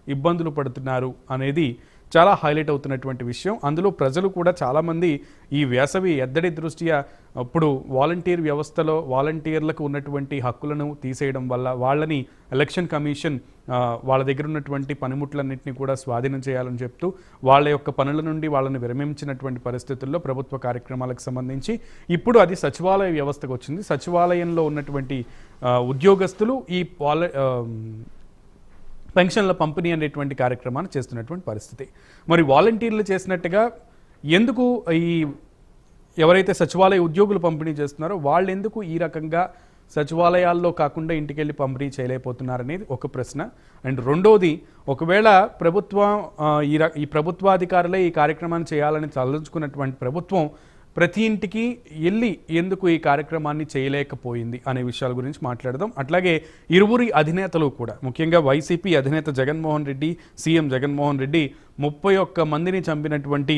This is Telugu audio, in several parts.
ఇబ్బందులు పడుతున్నారు అనేది చాలా హైలైట్ అవుతున్నటువంటి విషయం. అందులో ప్రజలు కూడా చాలామంది ఈ వేసవి ఎద్దడి దృష్ట్యా అప్పుడు వాలంటీర్ వ్యవస్థలో వాలంటీర్లకు ఉన్నటువంటి హక్కులను తీసేయడం వల్ల వాళ్ళని ఎలక్షన్ కమిషన్ వాళ్ళ దగ్గర ఉన్నటువంటి పనిముట్లన్నింటినీ కూడా స్వాధీనం చేయాలని చెప్తూ వాళ్ళ యొక్క పనుల నుండి వాళ్ళని విరమించినటువంటి పరిస్థితుల్లో ప్రభుత్వ కార్యక్రమాలకు సంబంధించి ఇప్పుడు అది సచివాలయ వ్యవస్థకు వచ్చింది. సచివాలయంలో ఉన్నటువంటి ఉద్యోగస్తులు ఈ పెన్షన్ల పంపిణీ అనేటువంటి కార్యక్రమాన్ని చేస్తున్నటువంటి పరిస్థితి. మరి వాలంటీర్లు చేసినట్టుగా ఎందుకు ఈ ఎవరైతే సచివాలయ ఉద్యోగులు పంపిణీ చేస్తున్నారో వాళ్ళు ఎందుకు ఈ రకంగా సచివాలయాల్లో కాకుండా ఇంటికెళ్ళి పంపిణీ చేయలేకపోతున్నారనేది ఒక ప్రశ్న. అండ్ రెండోది, ఒకవేళ ఈ ప్రభుత్వాధికారులే ఈ కార్యక్రమాన్ని చేయాలని తలంచుకున్నటువంటి ప్రభుత్వం ప్రతి ఇంటికి వెళ్ళి ఎందుకు ఈ కార్యక్రమాన్ని చేయలేకపోయింది అనే విషయాల గురించి మాట్లాడదాం. అట్లాగే ఇరువురి అధినేతలు కూడా, ముఖ్యంగా వైసీపీ అధినేత జగన్మోహన్ రెడ్డి, సీఎం జగన్మోహన్ రెడ్డి 31 మందిని చంపినటువంటి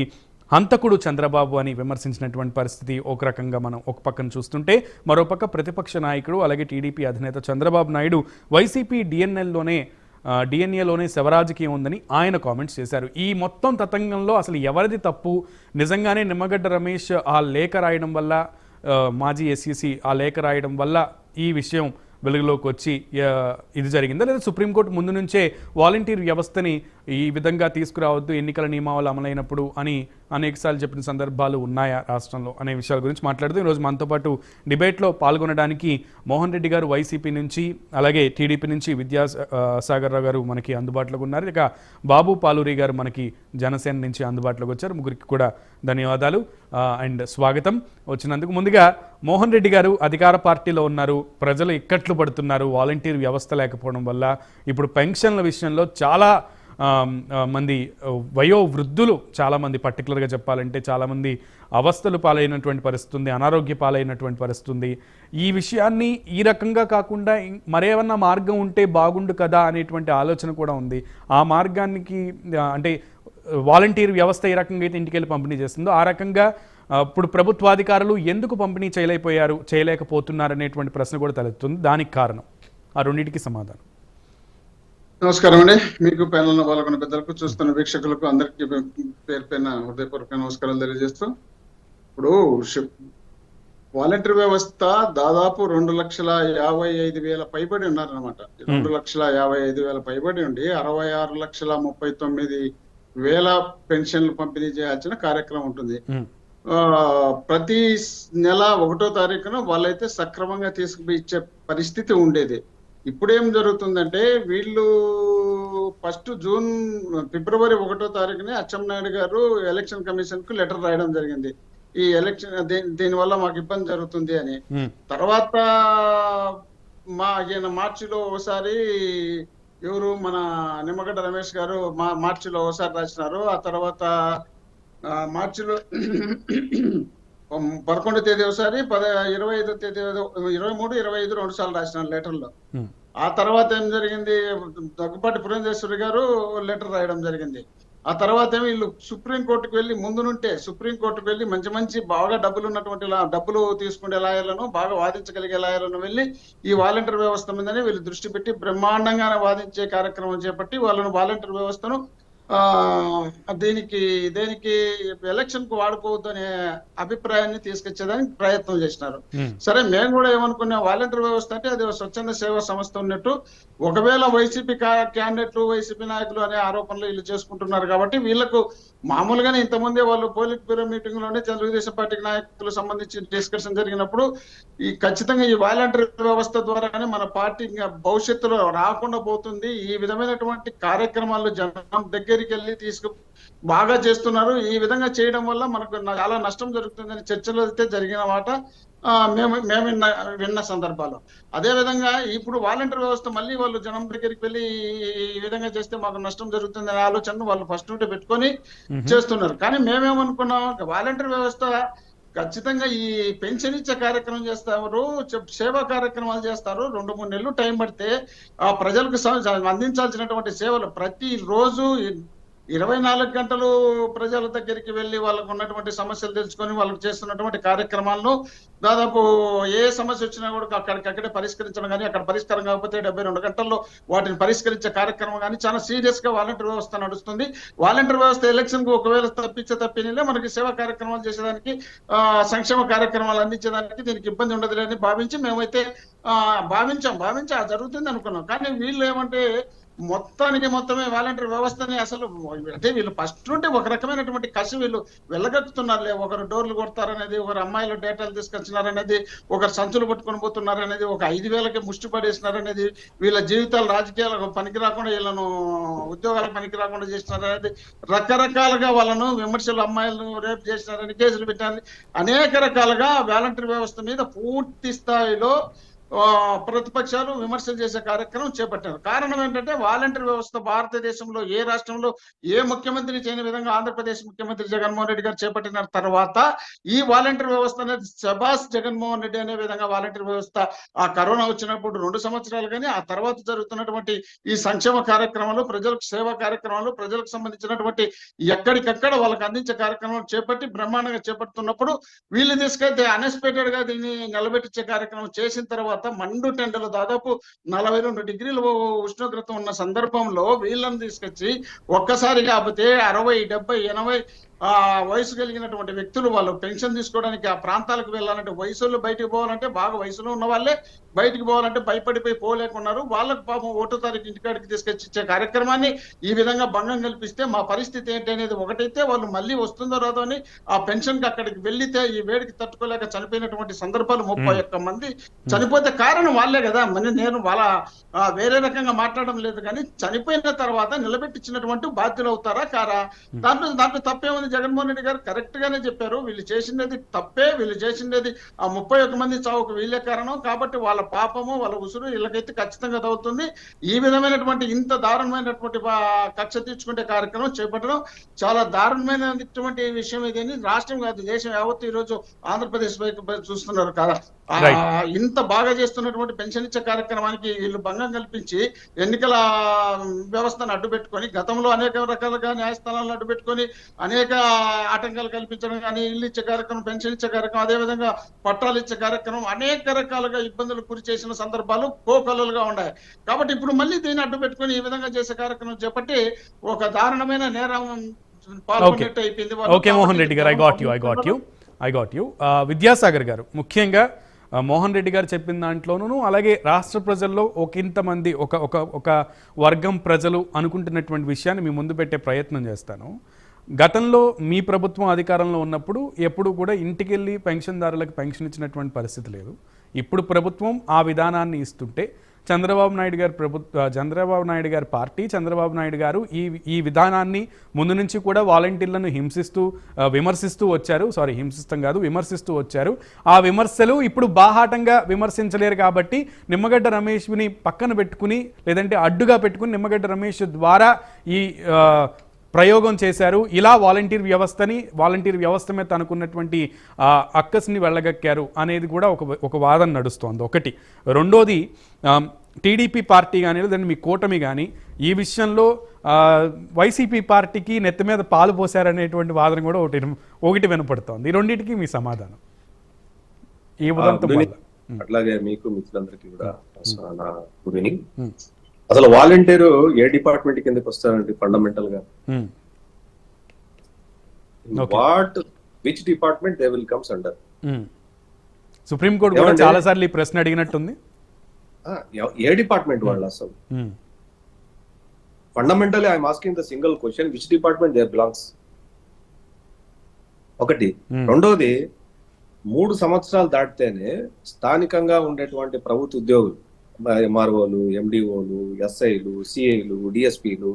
హంతకుడు చంద్రబాబు అని విమర్శించినటువంటి పరిస్థితి ఒక రకంగా మనం ఒక పక్కన చూస్తుంటే, మరోపక్క ప్రతిపక్ష నాయకుడు అలాగే టీడీపీ అధినేత చంద్రబాబు నాయుడు వైసీపీ డిఎన్ఏలోనే శవరాజకీయం ఉందని ఆయన కామెంట్స్ చేశారు. ఈ మొత్తం తతంగంలో అసలు ఎవరిది తప్పు? నిజంగానే నిమ్మగడ్డ రమేష్ ఆ లేఖ రాయడం వల్ల, మాజీ ఎస్ఈసి ఆ లేఖ రాయడం వల్ల ఈ విషయం వెలుగులోకి వచ్చి ఇది జరిగిందా, లేదా సుప్రీంకోర్టు ముందు నుంచే వాలంటీర్ వ్యవస్థని ఈ విధంగా తీసుకురావద్దు ఎన్నికల నియమావళి అమలైనప్పుడు అని అనేకసార్లు చెప్పిన సందర్భాలు ఉన్నాయా రాష్ట్రంలో అనే విషయాల గురించి మాట్లాడుతూ ఈరోజు మనతో పాటు డిబేట్లో పాల్గొనడానికి మోహన్ రెడ్డి గారు వైసీపీ నుంచి, అలాగే టీడీపీ నుంచి విద్యాసాగర్ రావు గారు మనకి అందుబాటులోకి ఉన్నారు. ఇక బాబు పాలూరి గారు మనకి జనసేన నుంచి అందుబాటులోకి వచ్చారు. ముగ్గురికి కూడా ధన్యవాదాలు అండ్ స్వాగతం వచ్చినందుకు. ముందుగా మోహన్ రెడ్డి గారు అధికార పార్టీలో ఉన్నారు, ప్రజలు ఇక్కట్లు పడుతున్నారు వాలంటీర్ వ్యవస్థ లేకపోవడం వల్ల. ఇప్పుడు పెన్షన్ల విషయంలో చాలా మంది వయోవృద్ధులు, చాలామంది పర్టికులర్గా చెప్పాలంటే చాలామంది అవస్థలు పాలైనటువంటి పరిస్థితి ఉంది, అనారోగ్య పాలైనటువంటి పరిస్థితి ఉంది. ఈ విషయాన్ని ఈ రకంగా కాకుండా మరేమన్నా మార్గం ఉంటే బాగుండు కదా అనేటువంటి ఆలోచన కూడా ఉంది. ఆ మార్గానికి అంటే వాలంటీర్ వ్యవస్థ ఏ రకంగా అయితే ఇంటికెళ్ళి పంపిణీ చేస్తుందో ఆ రకంగా ఇప్పుడు ప్రభుత్వాధికారులు ఎందుకు పంపిణీ చేయలేకపోతున్నారు అనేటువంటి ప్రశ్న కూడా తలెత్తుంది. దానికి కారణం, ఆ రెండింటికి సమాధానం. నమస్కారం అండి. మీకు ప్యానెల్లో పాల్గొన్న పెద్దలకు, చూస్తున్న వీక్షకులకు అందరికీ పేరు పైన హృదయపూర్వక నమస్కారాలు తెలియజేస్తూ, ఇప్పుడు వాలంటీర్ వ్యవస్థ దాదాపు 2,55,000 పైబడి ఉన్నారనమాట. 2,55,000 పైబడి ఉండి 66,39,000 పెన్షన్లు పంపిణీ చేయాల్సిన కార్యక్రమం ఉంటుంది. ప్రతి నెల 1వ తారీఖున వాళ్ళైతే సక్రమంగా తీసుకుపోయి ఇచ్చే పరిస్థితి ఉండేది. ఇప్పుడేం జరుగుతుందంటే, వీళ్ళు ఫిబ్రవరి 1వ తారీఖునే అచ్చెన్నాయుడు గారు ఎలక్షన్ కమిషన్ కు లెటర్ రాయడం జరిగింది. ఈ ఎలక్షన్ దీనివల్ల మాకు ఇబ్బంది జరుగుతుంది అని. తర్వాత ఈయన మార్చిలో ఒకసారి ఎవరు మన నిమ్మగడ్డ రమేష్ గారు మార్చిలో ఒకసారి రాసినారు. ఆ తర్వాత మార్చిలో 11వ తేదీ ఒకసారి, 25వ తేదీ 23, 25 2 సార్లు రాసినారు లెటర్లో. ఆ తర్వాత ఏం జరిగింది, దగ్గుపాటి పురంధేశ్వరి గారు లెటర్ రాయడం జరిగింది. ఆ తర్వాత ఏమి వీళ్ళు సుప్రీంకోర్టుకు వెళ్ళి సుప్రీంకోర్టుకు వెళ్ళి మంచి బాగా డబ్బులు తీసుకునే లాయర్లను, బాగా వాదించగలిగే లాయర్లను వెళ్ళి ఈ వాలంటీర్ వ్యవస్థ మీదనే వీళ్ళు దృష్టి పెట్టి బ్రహ్మాండంగానే వాదించే కార్యక్రమం చేపట్టి వాళ్ళను వాలంటీర్ వ్యవస్థను దేనికి ఎలక్షన్ కు వాడుకోవద్దు అనే అభిప్రాయాన్ని తీసుకొచ్చేదానికి ప్రయత్నం చేసినారు. సరే, మేము కూడా ఏమనుకున్నాం, వాలంటీర్ వ్యవస్థ అంటే అది స్వచ్ఛంద సేవా సంస్థ ఉన్నట్టు, ఒకవేళ వైసీపీ క్యాండిడేట్లు, వైసీపీ నాయకులు అనే ఆరోపణలు వీళ్ళు చేసుకుంటున్నారు కాబట్టి వీళ్ళకు మామూలుగానే ఇంతమంది వాళ్ళు పోలిట్ బ్యూరో మీటింగ్ లోనే తెలుగుదేశం పార్టీ నాయకులు సంబంధించి డిస్కషన్ జరిగినప్పుడు ఖచ్చితంగా ఈ వాలంటీర్ వ్యవస్థ ద్వారానే మన పార్టీ భవిష్యత్తులో రాకుండా పోతుంది, ఈ విధమైనటువంటి కార్యక్రమాలు జనం దగ్గరికి వెళ్ళి బాగా చేస్తున్నారు, ఈ విధంగా చేయడం వల్ల మనకు చాలా నష్టం జరుగుతుందని చర్చలు అయితే జరిగిన మాట మేము విన్న సందర్భాలు. అదే విధంగా ఇప్పుడు వాలంటీర్ వ్యవస్థ మళ్ళీ వాళ్ళు జనం దగ్గరికి వెళ్ళి ఈ విధంగా చేస్తే మాకు నష్టం జరుగుతుంది అనే ఆలోచన వాళ్ళు ఫస్ట్ నుండి పెట్టుకొని చేస్తున్నారు. కానీ మేమేమనుకున్నాం, వాలంటీర్ వ్యవస్థ ఖచ్చితంగా ఈ పెన్షన్ ఇచ్చే కార్యక్రమం చేస్తారు, సేవా కార్యక్రమాలు చేస్తారు. 2-3 నెలలు టైం పడితే ఆ ప్రజలకు అందించాల్సినటువంటి సేవలు ప్రతి రోజు 24 గంటలు ప్రజల దగ్గరికి వెళ్ళి వాళ్ళకు ఉన్నటువంటి సమస్యలు తెలుసుకొని వాళ్ళకు చేస్తున్నటువంటి కార్యక్రమాలను దాదాపు ఏ సమస్య వచ్చినా కూడా అక్కడికక్కడే పరిష్కరించడం కానీ, అక్కడ పరిష్కారం కాకపోతే 72 గంటల్లో వాటిని పరిష్కరించే కార్యక్రమం కానీ చాలా సీరియస్ గా వాలంటీర్ వ్యవస్థ నడుస్తుంది. వాలంటీర్ వ్యవస్థ ఎలక్షన్ కు ఒకవేళ తప్పినలే మనకి సేవా కార్యక్రమాలు చేసేదానికి, సంక్షేమ కార్యక్రమాలు అందించేదానికి దీనికి ఇబ్బంది ఉండదు అని భావించి మేమైతే భావించి జరుగుతుంది అనుకున్నాం. కానీ వీళ్ళు ఏమంటే మొత్తమే వాలంటీర్ వ్యవస్థని అసలు అంటే వీళ్ళు ఫస్ట్ నుండి ఒక రకమైనటువంటి కసి వీళ్ళు వెళ్ళగక్కుతున్నారులే. ఒకరు డోర్లు కొడతారనేది, ఒకరు అమ్మాయిల డేటాలు తీసుకొచ్చినారనేది, ఒకరు సంచులు పట్టుకొని పోతున్నారనేది, ఒక 5,000కి ముష్టి పడేసినారనేది, వీళ్ళ జీవితాలు రాజకీయాలకు పనికి రాకుండా వీళ్ళను ఉద్యోగాలకు పనికి రాకుండా చేసినారనేది, రకరకాలుగా వాళ్ళను విమర్శలు, అమ్మాయిలను రేపు చేసినారని కేసులు పెట్టారని అనేక రకాలుగా వాలంటీర్ వ్యవస్థ మీద పూర్తి స్థాయిలో ప్రతిపక్షాలు విమర్శలు చేసే కార్యక్రమం చేపట్టారు. కారణం ఏంటంటే వాలంటీర్ వ్యవస్థ భారతదేశంలో ఏ రాష్ట్రంలో ఏ ముఖ్యమంత్రి చేయని విధంగా ఆంధ్రప్రదేశ్ ముఖ్యమంత్రి జగన్మోహన్ రెడ్డి గారు చేపట్టిన తర్వాత ఈ వాలంటీర్ వ్యవస్థ అనేది శబాస్ జగన్మోహన్ రెడ్డి అనే విధంగా వాలంటీర్ వ్యవస్థ ఆ కరోనా వచ్చినప్పుడు 2 సంవత్సరాలు కానీ ఆ తర్వాత జరుగుతున్నటువంటి ఈ సంక్షేమ కార్యక్రమాలు, ప్రజలకు సేవా కార్యక్రమాలు, ప్రజలకు సంబంధించినటువంటి ఎక్కడికక్కడ వాళ్ళకి అందించే కార్యక్రమాలు చేపట్టి బ్రహ్మాండంగా చేపడుతున్నప్పుడు వీళ్ళు తీసుకెళ్తే అన్ఎక్స్పెక్టెడ్ గా దీన్ని నిలబెట్టించే కార్యక్రమం చేసిన తర్వాత మండు టెండలు దాదాపు 42 డిగ్రీల ఉష్ణోగ్రత ఉన్న సందర్భంలో వీళ్ళని తీసుకొచ్చి ఒక్కసారి కాకపోతే 60, 70, 80 వయసు కలిగినటువంటి వ్యక్తులు వాళ్ళు పెన్షన్ తీసుకోవడానికి ఆ ప్రాంతాలకు వెళ్ళాలంటే, వయసులో బయటకు పోవాలంటే బాగా వయసులో ఉన్న వాళ్ళే బయటికి పోవాలంటే భయపడిపోయి పోలేకున్నారు. వాళ్ళకు పాపం 1వ తారీఖు ఇంటికాడికి తీసుకొచ్చి ఇచ్చే కార్యక్రమాన్ని ఈ విధంగా భంగం కల్పిస్తే మా పరిస్థితి ఏంటి అనేది ఒకటైతే, వాళ్ళు మళ్ళీ వస్తుందో రాదో అని ఆ పెన్షన్ కి అక్కడికి వెళ్లితే ఈ వేడికి తట్టుకోలేక చనిపోయినటువంటి సందర్భాలు 31 మంది చనిపోతే కారణం వాళ్ళే కదా. నేను వాళ్ళ వేరే రకంగా మాట్లాడడం లేదు, కానీ చనిపోయిన తర్వాత నిలబెట్టించినటువంటి బాధ్యులు అవుతారా కారా? దాంట్లో తప్పేముంది? జగన్మోహన్ రెడ్డి గారు కరెక్ట్ గానే చెప్పారు, వీళ్ళు చేసినది తప్పే, వీళ్ళు చేసినది ఆ 31 మంది చావుకు వీళ్ళే కారణం కాబట్టి వాళ్ళ పాపము వాళ్ళ ఉసురు వీళ్ళకైతే ఖచ్చితంగా తగ్గుతుంది. ఈ విధమైనటువంటి ఇంత దారుణమైనటువంటి కక్ష తీర్చుకునే కార్యక్రమం చేపట్టడం చాలా దారుణమైనటువంటి విషయం. ఇదని రాష్ట్రం కాదు దేశం యావత్తు ఈ రోజు ఆంధ్రప్రదేశ్ వైపు చూస్తున్నారు కదా. ఇంత బాగా చేస్తున్నటువంటి పెన్షన్ ఇచ్చే కార్యక్రమానికి వీళ్ళు భంగం కల్పించి ఎన్నికల వ్యవస్థను అడ్డుపెట్టుకొని, గతంలో అనేక రకాలుగా న్యాయస్థానాలను అడ్డుపెట్టుకొని అనేక ఆటంకాలు కల్పించడం కానీ, ఇల్లు ఇచ్చే కార్యక్రమం, పెన్షన్ ఇచ్చే కార్యక్రమం, అదేవిధంగా పట్టాలు ఇచ్చే కార్యక్రమం అనేక రకాలుగా ఇబ్బందులు గురి చేసిన సందర్భాలు కోకొల్లలుగా ఉన్నాయి. కాబట్టి ఇప్పుడు మళ్ళీ దీన్ని అడ్డుపెట్టుకొని ఈ విధంగా చేసే కార్యక్రమం చేపట్టి ఒక దారుణమైన నేరం పాల్గొన్నట్టు అయిపోయింది. ఓకే మోహన్ రెడ్డి గారు, ఐ గాట్ యూ. విద్యాసాగర్ గారు, ముఖ్యంగా మోహన్ రెడ్డి గారు చెప్పిన దాంట్లోనూ అలాగే రాష్ట్ర ప్రజల్లో ఇంతమంది ఒక వర్గం ప్రజలు అనుకుంటున్నటువంటి విషయాన్ని మీ ముందు పెట్టే ప్రయత్నం చేస్తాను. గతంలో మీ ప్రభుత్వం అధికారంలో ఉన్నప్పుడు ఎప్పుడు కూడా ఇంటికి వెళ్ళి పెన్షన్దారులకు పెన్షన్ ఇచ్చినటువంటి పరిస్థితి లేదు. ఇప్పుడు ప్రభుత్వం ఆ విధానాన్ని ఇస్తుంటే చంద్రబాబు నాయుడు గారి పార్టీ, చంద్రబాబు నాయుడు గారు ఈ విధానాన్ని ముందు నుంచి కూడా వాలంటీర్లను విమర్శిస్తూ వచ్చారు. ఆ విమర్శలు ఇప్పుడు బాహాటంగా విమర్శించలేరు కాబట్టి నిమ్మగడ్డ రమేష్ని పక్కన పెట్టుకుని, లేదంటే అడ్డుగా పెట్టుకుని నిమ్మగడ్డ రమేష్ ద్వారా ఈ ప్రయోగం చేశారు. ఇలా వాలంటీర్ వ్యవస్థ మీద తనకున్నటువంటి అక్కస్ని వెళ్ళగక్కారు అనేది కూడా ఒక వాదన నడుస్తోంది. ఒకటి. రెండోది, టీడీపీ పార్టీ కానీ లేదంటే మీ కూటమి కానీ ఈ విషయంలో వైసీపీ పార్టీకి నెత్తి మీద పాలు పోశారనేటువంటి వాదన కూడా ఒకటి వినపడుతోంది. ఈ రెండింటికి మీ సమాధానం ఈ ఉదంతం వల్ల? అట్లాగే మీకు మిత్రులందరికీ కూడా నా గుడ్ ఈవినింగ్. అసలు వాలంటీర్ ఏ డిపార్ట్మెంట్ కిందకి వస్తారండి ఫండమెంటల్ గా? Which department they will comes under? Supreme court కూడా చాలా సార్లు ఈ ప్రశ్న అడిగినట్టుంది. ఏ డిపార్ట్మెంట్ వాళ్ళు అసలు? Fundamentally I'm asking the single question, which department they belongs? ఒకటి. రెండోది, 3 సంవత్సరాలు దాటితేనే స్థానికంగా ఉండేటువంటి ప్రభుత్వ ఉద్యోగులు, ఎంఆర్ఓలు, ఎండిఓలు, ఎస్ఐలు, సిఐలు, డిఎస్పీలు,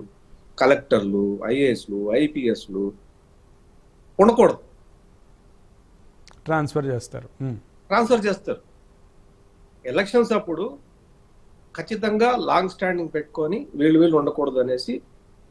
కలెక్టర్లు, ఐఏఎస్లు, ఐపీఎస్లు ఉండకూడదు. ట్రాన్స్ఫర్ చేస్తారు. ఎలక్షన్స్ అప్పుడు ఖచ్చితంగా లాంగ్ స్టాండింగ్ పెట్టుకొని వీళ్ళు ఉండకూడదు అనేసి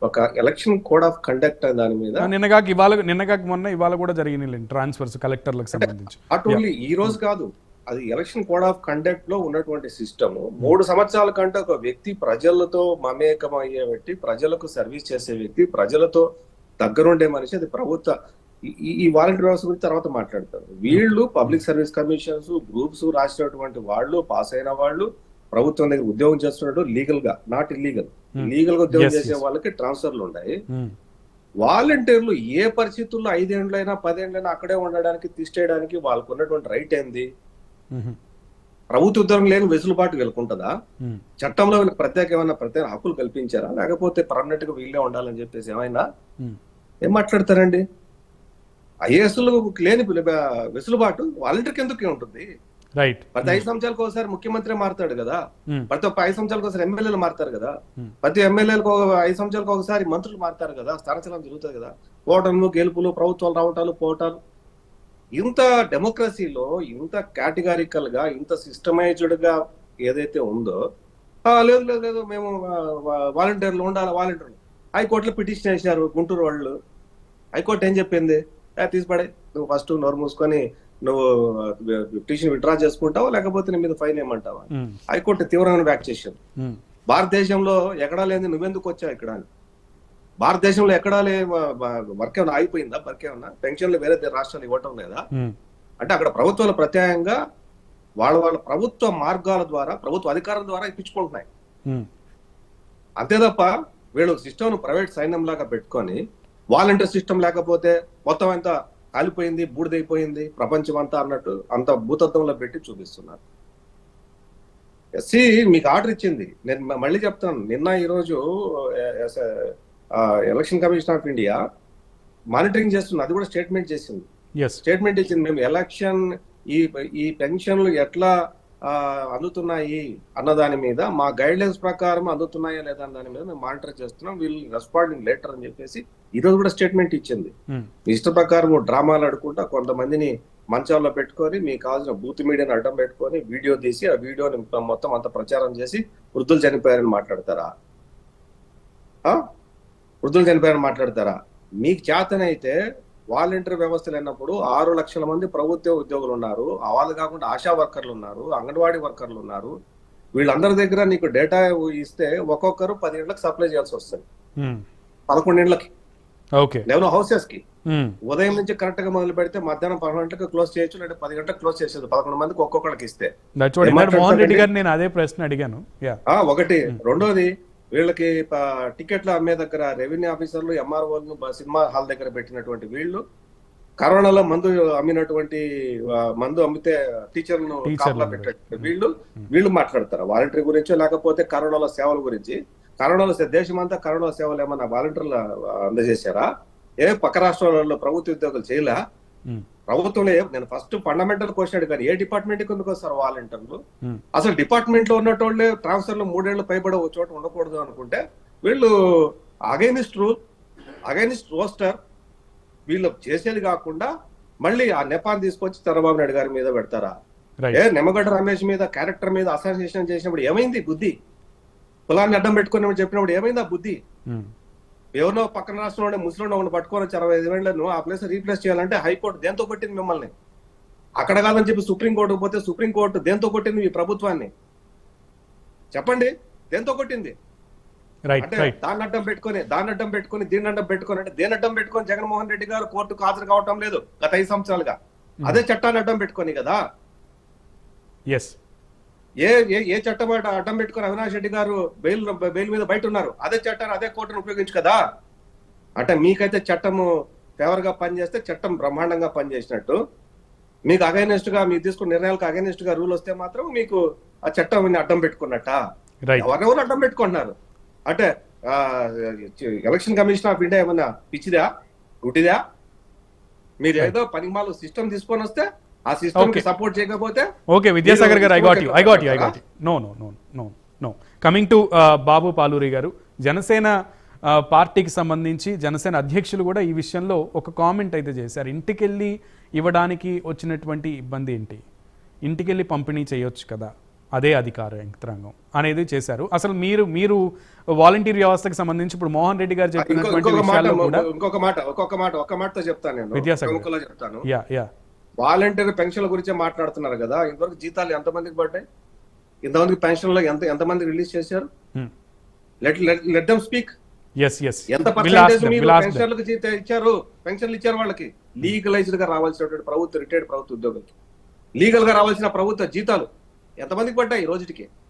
ఒక ఎలక్షన్ కోడ్ ఆఫ్ కండక్ట్ దాని మీద నిన్నగాక మొన్న ఇవాళ కూడా జరిగినాయి ట్రాన్స్ఫర్స్ కలెక్టర్లకు సంబంధించి. నాట్ ఓన్లీ ఈ రోజు కాదు, అది ఎలక్షన్ కోడ్ ఆఫ్ కండక్ట్ లో ఉన్నటువంటి సిస్టమ్. 3 సంవత్సరాల కంటే ఒక వ్యక్తి ప్రజలతో మమేకం అయ్యే వ్యక్తి, ప్రజలకు సర్వీస్ చేసే వ్యక్తి, ప్రజలతో దగ్గరుండే మనిషి, అది ప్రభుత్వ ఈ వాలంటీర్ వ్యవస్థ గురించి తర్వాత మాట్లాడతారు. వీళ్ళు పబ్లిక్ సర్వీస్ కమిషన్స్ గ్రూప్స్ రాసినటువంటి వాళ్ళు, పాస్ అయిన వాళ్ళు, ప్రభుత్వం దగ్గర ఉద్యోగం చేస్తున్నట్టు లీగల్ గా, నాట్ ఇల్లీగల్, లీగల్ గా ఉద్యోగం చేసే వాళ్ళకి ట్రాన్స్ఫర్లు ఉన్నాయి. వాలంటీర్లు ఏ పరిస్థితుల్లో 5 ఏళ్ళైనా 10 ఏళ్ళైనా అక్కడే ఉండడానికి, తీసేయడానికి వాళ్ళకు ఉన్నటువంటి రైట్ ఏంది? ప్రభుత్వ ఉద్యోగం లేని వెసులుబాటు వీళ్ళకుంటుందా? చట్టంలో వీళ్ళకి ప్రత్యేక హక్కులు కల్పించారా? లేకపోతే పర్మనెంట్ గా వీళ్ళే ఉండాలని చెప్పేసి ఏమైనా ఏం మాట్లాడతారండి? ఐఏఎస్లు లేని వెసులుబాటు వాలంటీర్కి ఎందుకు ఉంటుంది? రైట్. ప్రతి 5 సంవత్సరాలకు ఒకసారి ముఖ్యమంత్రి మారుతాడు కదా, ప్రతి 5 సంవత్సరాలకు ఒకసారి ఎమ్మెల్యేలు మారుతారు కదా, ప్రతి ఎమ్మెల్యేలకు 5 సంవత్సరాలకు ఒకసారి మంత్రులు మారుతారు కదా, స్థానచలనం జరుగుతుంది కదా, ఓటర్లు గెలుపులు, ప్రభుత్వాలు రావటాలు పోవటాలు. ఇంత డెమోక్రసీలో ఇంత కేటగారికల్ గా, ఇంత సిస్టమైజ్డ్ గా ఏదైతే ఉందో, లేదు లేదు లేదు మేము వాలంటీర్లు ఉండాలి, వాలంటీర్లు. హైకోర్టులో పిటిషన్ వేశారు గుంటూరు వాళ్ళు. హైకోర్టు ఏం చెప్పింది? తీసిపడే, నువ్వు ఫస్ట్ నోరు మూసుకొని నువ్వు పిటిషన్ విత్డ్రా చేసుకుంటావా లేకపోతే నీ మీద ఫైన్ ఏమంటావా? హైకోర్టు తీవ్రమైన వ్యాఖ్య చేసింది. భారతదేశంలో ఎక్కడా లేదు, నువ్వెందుకు వచ్చావు ఇక్కడ అని. భారతదేశంలో ఎక్కడా వర్క్ ఏమైనా ఆగిపోయిందా? వర్క్ ఏమన్నా పెన్షన్లు వేరే రాష్ట్రాలు ఇవ్వటం లేదా? అంటే అక్కడ ప్రభుత్వాలు ప్రత్యేకంగా వాళ్ళ ప్రభుత్వ మార్గాల ద్వారా, ప్రభుత్వ అధికారుల ద్వారా ఇప్పించుకుంటున్నాయి. అంతే తప్ప వీళ్ళు సిస్టమ్ ప్రైవేట్ సైన్యం లాగా పెట్టుకొని, వాలంటీర్ సిస్టమ్ లేకపోతే మొత్తం అంతా కాలిపోయింది, బూడిదైపోయింది ప్రపంచం అంతా అన్నట్టు అంత భూతత్వంలో పెట్టి చూపిస్తున్నారు. ఎస్సీ మీకు ఆర్డర్ ఇచ్చింది. నేను మళ్ళీ చెప్తాను, నిన్న ఈరోజు election commission of India monitoring చేస్తుంది, అది కూడా స్టేట్మెంట్ చేసింది. స్టేట్మెంట్ ఇచ్చింది, మేము ఎలక్షన్ ఈ పెన్షన్లు ఎట్లా అందుతున్నాయి అన్న దాని మీద, మా గైడ్ లైన్స్ ప్రకారం అందుతున్నాయా లేదా అన్న దాని మీద మేము మానిటర్ చేస్తున్నాం, వీళ్ళు రెస్పాండింగ్ లేటర్ అని చెప్పేసి ఈరోజు కూడా స్టేట్మెంట్ ఇచ్చింది. మీ ఇష్ట ప్రకారం డ్రామాలు ఆడుకుంటా కొంతమందిని మంచాల్లో పెట్టుకొని, మీకు కావాల్సిన బూత్ మీడియాని అడ్డం పెట్టుకొని వీడియో తీసి, ఆ వీడియోని మొత్తం అంత ప్రచారం చేసి వృద్ధులు చనిపోయారని మాట్లాడతారా? వృద్ధులు చనిపోయారని మాట్లాడతారా? మీకు చేతనైతే వాలంటీర్ వ్యవస్థ లేనప్పుడు 6 లక్షల మంది ప్రభుత్వ ఉద్యోగులు ఉన్నారు, వాళ్ళు కాకుండా ఆశా వర్కర్లు ఉన్నారు, అంగన్వాడీ వర్కర్లు ఉన్నారు. వీళ్ళందరి దగ్గర నీకు డేటా ఇస్తే ఒక్కొక్కరు 10 గంటలకు సప్లై చేయాల్సి వస్తుంది, 11 గంటలకి లేవు హౌసెస్ కి. ఉదయం నుంచి కరెక్ట్ గా మొదలు పెడితే మధ్యాహ్నం 11 గంటలకు క్లోజ్ చేయొచ్చు, లేదా 10 గంటలకు క్లోజ్ చేసేది 11 మందికి ఒక్కొక్కరికి ఇస్తే. మోహన్ రెడ్డి గారు నేను అదే ప్రశ్న అడిగాను. ఒకటి. రెండోది, వీళ్ళకి టికెట్లు అమ్మే దగ్గర రెవెన్యూ ఆఫీసర్లు, ఎంఆర్ఓలను సినిమా హాల్ దగ్గర పెట్టినటువంటి వీళ్ళు, కరోనాలో మందు అమ్మితే టీచర్లను కాపలా పెట్టేటువంటి వీళ్ళు మాట్లాడతారు వాలంటీర్ గురించో లేకపోతే కరోనాలో సేవల గురించి. కరోనాలో దేశమంతా కరోనా సేవలు ఏమన్నా వాలంటీర్లు అందజేశారా? పక్క రాష్ట్రాలలో ప్రభుత్వ ఉద్యోగులు చేయలే? ప్రభుత్వంలో నేను ఫస్ట్ ఫండమెంటల్ క్వశ్చన్ అడిగాను, ఏ డిపార్ట్మెంట్ కిందకు వస్తారు వాలంటీర్లు? అసలు డిపార్ట్మెంట్ లో ఉన్నటోళ్ళే ట్రాన్స్ఫర్లు 3 ఏళ్ళు పైబడి ఒక చోట ఉండకూడదు అనుకుంటే వీళ్ళు అగైనిస్ట్ రూల్, అగైనిస్ట్ రోస్టర్, వీళ్ళు చేసేది కాకుండా మళ్ళీ ఆ నెపాన్ని తీసుకొచ్చి చంద్రబాబు నాయుడు గారి మీద పెడతారా? నిమ్మగడ్డ రమేష్ మీద క్యారెక్టర్ మీద అసాసినేషన్ చేసినప్పుడు ఏమైంది బుద్ధి? కులాన్ని అడ్డం పెట్టుకుని చెప్పినప్పుడు ఏమైంది ఆ బుద్ధి? ఎవరినో పక్కన రాష్ట్రంలో ముస్లింలో ఉన్న పట్టుకొని 65 ఏళ్లను ఆ ప్లేస్ రీప్లేస్ చేయాలంటే హైకోర్టు దేంతో కొట్టింది మిమ్మల్ని? అక్కడ కాదని చెప్పి సుప్రీంకోర్టుకు పోతే సుప్రీంకోర్టు దేంతో కొట్టింది ఈ ప్రభుత్వాన్ని? చెప్పండి, దేంతో కొట్టింది? అంటే దాన్ని అడ్డం పెట్టుకొని దీన్ని అడ్డం పెట్టుకొని, అంటే దేని అడ్డం పెట్టుకొని జగన్మోహన్ రెడ్డి గారు కోర్టుకు హాజరు కావటం లేదు గత 5 సంవత్సరాలుగా? అదే చట్టాన్ని అడ్డం పెట్టుకొని కదా. ఏ చట్టం అడ్డం పెట్టుకుని అవినాష్ రెడ్డి గారు బెయిల్ మీద బయట ఉన్నారు? అదే చట్టాన్ని అదే కోర్టును ఉపయోగించు కదా. అంటే మీకైతే చట్టము ఫేవర్ గా పనిచేస్తే చట్టం బ్రహ్మాండంగా పనిచేసినట్టు, మీకు అగైనెస్ట్ గా మీరు తీసుకున్న నిర్ణయాలకు అగైనెస్ట్ గా రూల్ వస్తే మాత్రం మీకు ఆ చట్టం అడ్డం పెట్టుకున్నట్ట. ఎవరెవరు అడ్డం పెట్టుకుంటున్నారు? అంటే ఎలక్షన్ కమిషన్ ఆఫ్ ఇండియా ఏమన్నా పిచ్చిదా, గుడ్డిదా? మీరు ఏదో పనిమాలు సిస్టమ్ తీసుకొని వస్తే ఆ సిస్టమ్ కి సపోర్ట్ చేయకపోతే ఓకే. విద్యాసాగర్ గారు, I got you. No. Coming to Babu Paluri garu, Janasena పార్టీకి సంబంధించి జనసేన అధ్యక్షులు కూడా ఈ విషయంలో ఒక కామెంట్ అయితే చేశారు. ఇంటికెళ్ళి ఇవ్వడానికి వచ్చినటువంటి ఇబ్బంది ఏంటి? ఇంటికెళ్ళి పంపిణీ చేయొచ్చు కదా, అదే అధికార యంత్రాంగం అనేది చేశారు. అసలు మీరు వాలంటీర్ వ్యవస్థకు సంబంధించి ఇప్పుడు మోహన్ రెడ్డి గారు చెప్పినటువంటి విషయాల్లో కూడా ఒక్క మాటతో చెప్తాను నేను. విద్యాసాగర్ చెప్తాను. వాలంటీర్ పెన్షన్ల గురించే మాట్లాడుతున్నారు కదా, ఇంతవరకు జీతాలు ఎంతమందికి పడ్డాయి, ఇంతమందికి పెన్షన్లు ఎంతమంది రిలీజ్ చేశారు? Let them speak. ఎంత పర్సెంటేజ్ మీరు పెన్షన్లకు ఇచ్చారు, పెన్షన్లు ఇచ్చారు వాళ్ళకి? లీగలైజ్డ్ గా రావాల్సినటువంటి ప్రభుత్వ రిటైర్డ్ ప్రభుత్వ ఉద్యోగులకి లీగల్ గా రావాల్సిన ప్రభుత్వ జీతాలు ఎంతమందికి పడ్డాయి ఈ రోజుకి?